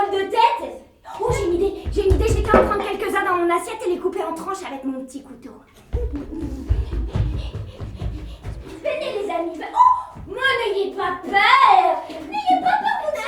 drôle de tête. Oh, j'ai une idée, je vais en prendre quelques-uns dans mon assiette et les couper en tranches avec mon petit couteau. Venez les amis, oh, moi n'ayez pas peur. N'ayez pas peur, mon chien.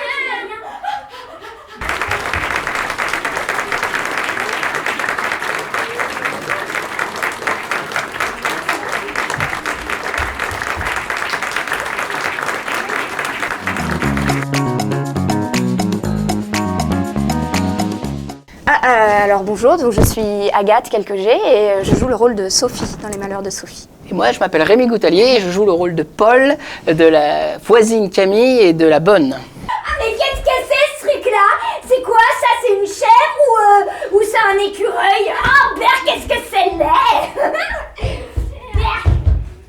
Alors bonjour, donc je suis Agathe Quelquegé et je joue le rôle de Sophie dans Les Malheurs de Sophie. Et moi je m'appelle Rémi Goutalier et je joue le rôle de Paul, de la voisine Camille et de la bonne. Ah mais qu'est-ce que c'est ce truc-là? C'est quoi ça? C'est une chèvre ou c'est un écureuil? Ah Bert, qu'est-ce que c'est laid.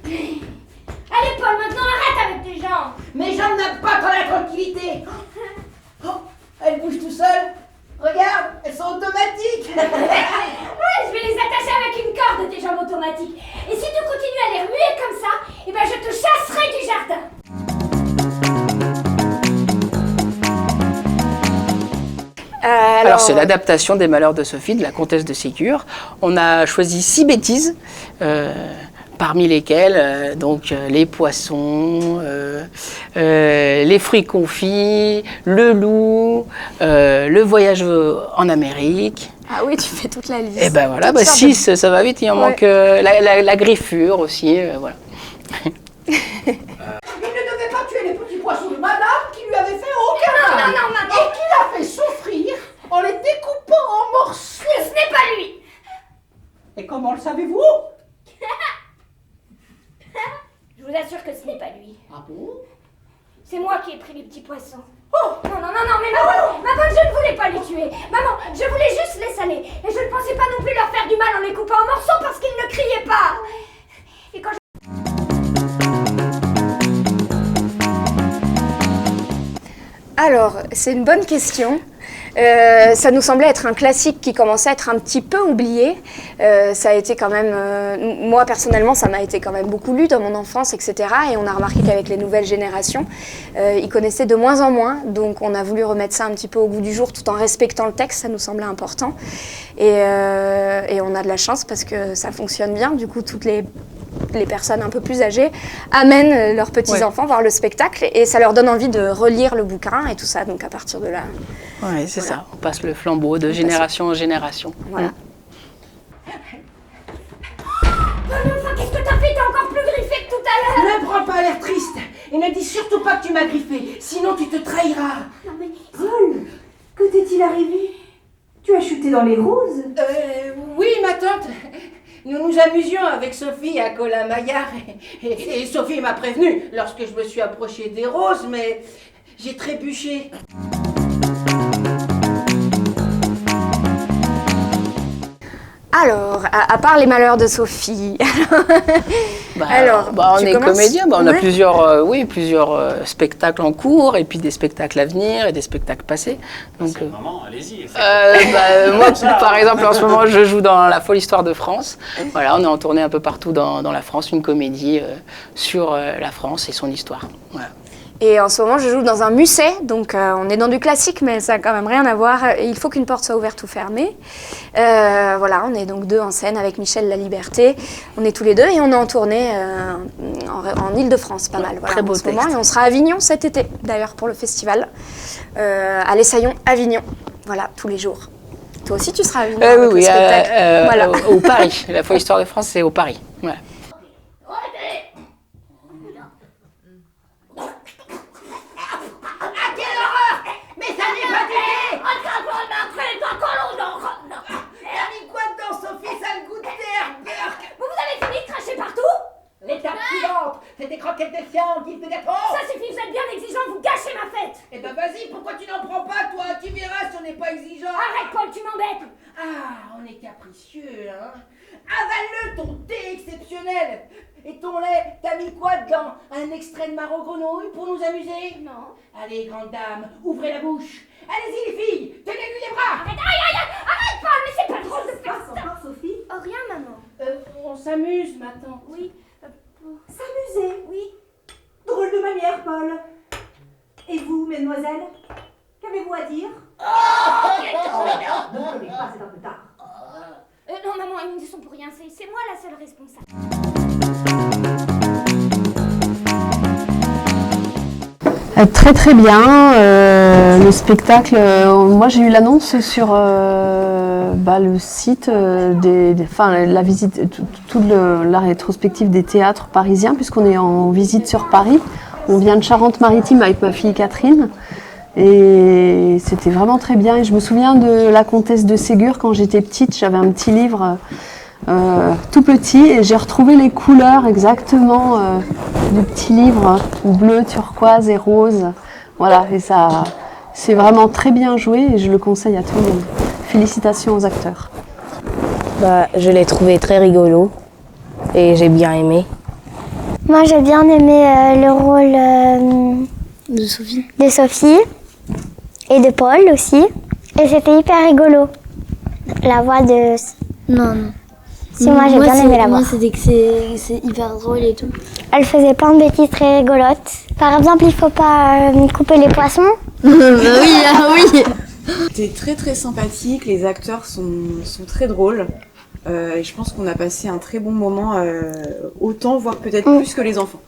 Allez Paul, maintenant arrête avec tes jambes. Mes jambes n'aiment pas quand la tranquillité. Oh, elles bougent tout seules. Regarde, elles sont automatiques. Ouais, je vais les attacher avec une corde, tes jambes automatiques. Et si tu continues à les remuer comme ça, eh ben je te chasserai du jardin. Alors c'est l'adaptation des Malheurs de Sophie de la comtesse de Ségur. On a choisi 6 bêtises, parmi lesquelles les poissons, les fruits confits, le loup, le voyage en Amérique. Ah oui, tu fais toute la liste. Et ben voilà, 6, ça va vite, il en manque la griffure aussi, voilà. Il ne devait pas tuer les petits poissons de madame qui lui avait fait aucun mal. Non, maman. Et qui l'a fait souffrir en les découpant en morceaux. Ce n'est pas lui. Et comment le savez-vous? Je vous assure que ce n'est pas lui. Ah bon? C'est moi qui ai pris les petits poissons. Oh non, mais maman, je ne voulais pas les tuer. Maman, je voulais juste les saler. Et je ne pensais pas non plus leur faire du mal en les coupant en morceaux parce qu'ils ne criaient pas. Et quand Alors, c'est une bonne question. Ça nous semblait être un classique qui commençait à être un petit peu oublié. Ça a été quand même, moi personnellement, ça m'a été quand même beaucoup lu dans mon enfance, etc. Et on a remarqué qu'avec les nouvelles générations, ils connaissaient de moins en moins. Donc on a voulu remettre ça un petit peu au goût du jour tout en respectant le texte, ça nous semblait important. Et on a de la chance parce que ça fonctionne bien. Du coup, toutes les personnes un peu plus âgées amènent leurs petits-enfants voir le spectacle et ça leur donne envie de relire le bouquin et tout ça. Donc à partir de là... Ouais, c'est ça, on passe le flambeau de génération en génération. Voilà. Enfin, qu'est-ce que t'as fait? T'es encore plus griffé que tout à l'heure. Ne prends pas l'air triste et ne dis surtout pas que tu m'as griffé, sinon tu te trahiras. Non mais... Paul, que t'est-il arrivé? Tu as chuté dans les roses? Oui, ma tante. Nous nous amusions avec Sophie à Colin-Maillard et Sophie m'a prévenu lorsque je me suis approchée des roses, mais j'ai trébuché. Alors, à part Les Malheurs de Sophie, on est comédien, on a plusieurs spectacles en cours et puis des spectacles à venir et des spectacles passés. Donc, maman, allez-y. moi, par exemple, en ce moment, je joue dans La Folle Histoire de France. Voilà, on est en tournée un peu partout dans la France, une comédie sur la France et son histoire. Voilà. et en ce moment je joue dans un musée, donc on est dans du classique mais ça n'a quand même rien à voir. Il faut qu'une porte soit ouverte ou fermée. Voilà, on est donc 2 en scène avec Michel Laliberté. On est tous les 2 et on est en tournée en Île-de-France, pas mal. Voilà, très beau en ce moment. texte. Et on sera à Avignon cet été, d'ailleurs, pour le festival. À l'Essaillon, Avignon. Voilà, tous les jours. Toi aussi, tu seras à Avignon avec le spectacle. Voilà. Au Paris. La Folle Histoire de France, c'est au Paris. Voilà. Fais des croquettes de fientes, il te dépend. Ça suffit, vous êtes bien exigeant, vous gâchez ma fête. Eh ben vas-y, pourquoi tu n'en prends pas toi? Tu verras si on n'est pas exigeant. Arrête Paul, tu m'embêtes. Ah, on est capricieux, hein. Avale-le ton thé exceptionnel. Et ton lait, t'as mis quoi dedans? Un extrait de marron grenouille pour nous amuser? Non. Allez, grande dame, ouvrez la bouche. Allez-y les filles, tenez-lui les bras. Arrête Paul, mais c'est pas drôle de faire ça. Encore, Sophie? Oh rien maman. On s'amuse maintenant. Oui. S'amuser? Oui. Drôle de manière, Paul. Et vous, mesdemoiselles? Qu'avez-vous à dire? Ne connais pas, c'est un peu tard. Non, maman, ils ne sont pour rien, c'est moi la seule responsable. Très très bien. Le spectacle, moi j'ai eu l'annonce sur le site la visite, la rétrospective des théâtres parisiens, puisqu'on est en visite sur Paris. On vient de Charente-Maritime avec ma fille Catherine. Et c'était vraiment très bien. Et je me souviens de La Comtesse de Ségur quand j'étais petite. J'avais un petit livre tout petit et j'ai retrouvé les couleurs exactement du petit livre, bleu, turquoise et rose. Voilà, et ça, c'est vraiment très bien joué et je le conseille à tout le monde. Félicitations aux acteurs. Je l'ai trouvé très rigolo et j'ai bien aimé. Moi, j'ai bien aimé le rôle de Sophie et de Paul aussi. Et c'était hyper rigolo. La voix de... Non. Si, moi, j'ai bien aimé la voix. Moi, c'était que c'est hyper drôle et tout. Elle faisait plein de bêtises très rigolotes. Par exemple, il faut pas couper les poissons. Oui. C'était très très sympathique, les acteurs sont très drôles. Et je pense qu'on a passé un très bon moment, autant, voire peut-être plus que les enfants.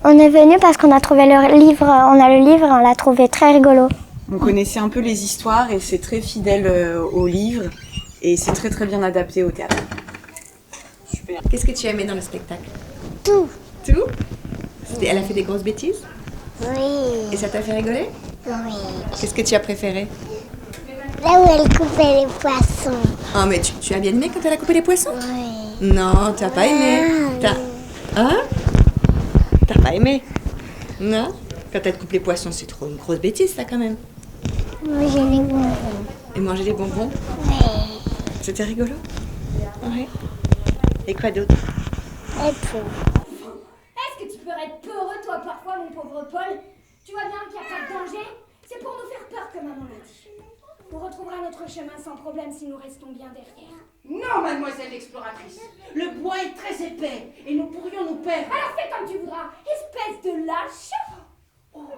On est venu parce qu'on a trouvé le livre, on l'a trouvé très rigolo. On connaissait un peu les histoires et c'est très fidèle au livre et c'est très très bien adapté au théâtre. Super. Qu'est-ce que tu as aimé dans le spectacle? Tout. Tout? Elle a fait des grosses bêtises? Oui. Et ça t'a fait rigoler? Oui. Qu'est-ce que tu as préféré? Là où elle coupait les poissons. Oh, mais tu as bien aimé quand elle a coupé les poissons? Oui. Non, tu n'as pas aimé. Hein? T'as pas aimé? Non? Quand elle coupe les poissons, c'est trop une grosse bêtise, ça, quand même. Manger les bonbons. Et manger les bonbons? Oui. C'était rigolo? Oui. Et quoi d'autre? Et tout. Est-ce que tu peux être peureux, toi, parfois, mon pauvre Paul? Tu vois bien qu'il n'y a pas de danger? C'est pour nous faire peur que maman l'a dit. On retrouvera notre chemin sans problème si nous restons bien derrière. Non, mademoiselle l'exploratrice. Le bois est très épais et nous pourrions nous perdre. Alors fais comme tu voudras, espèce de lâche. Oh,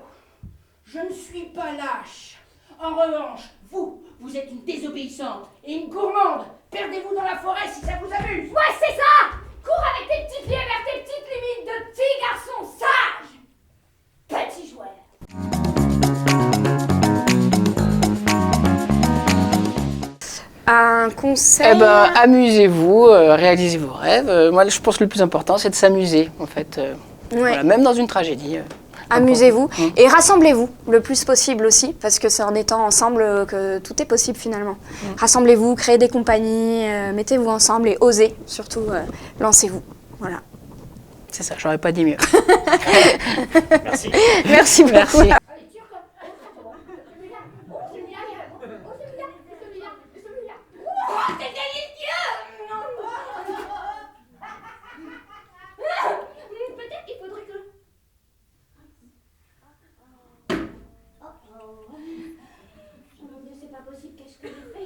je ne suis pas lâche. En revanche, vous êtes une désobéissante et une gourmande. Perdez-vous dans la forêt si ça vous amuse. Ouais, c'est ça. Cours avec tes petits pieds vers tes petites limites de petit garçon sage. Petit joueur. Un conseil? Amusez-vous, réalisez vos rêves. Moi, je pense que le plus important, c'est de s'amuser, en fait. Voilà, même dans une tragédie. Amusez-vous et rassemblez-vous le plus possible aussi, parce que c'est en étant ensemble que tout est possible finalement. Rassemblez-vous, créez des compagnies, mettez-vous ensemble et osez, surtout lancez-vous. Voilà. C'est ça, j'aurais pas dit mieux. Merci. Merci beaucoup. Merci. C'est délicieux. Peut-être qu'il faudrait que... Oh mon Dieu, c'est pas possible, qu'est-ce que je fais?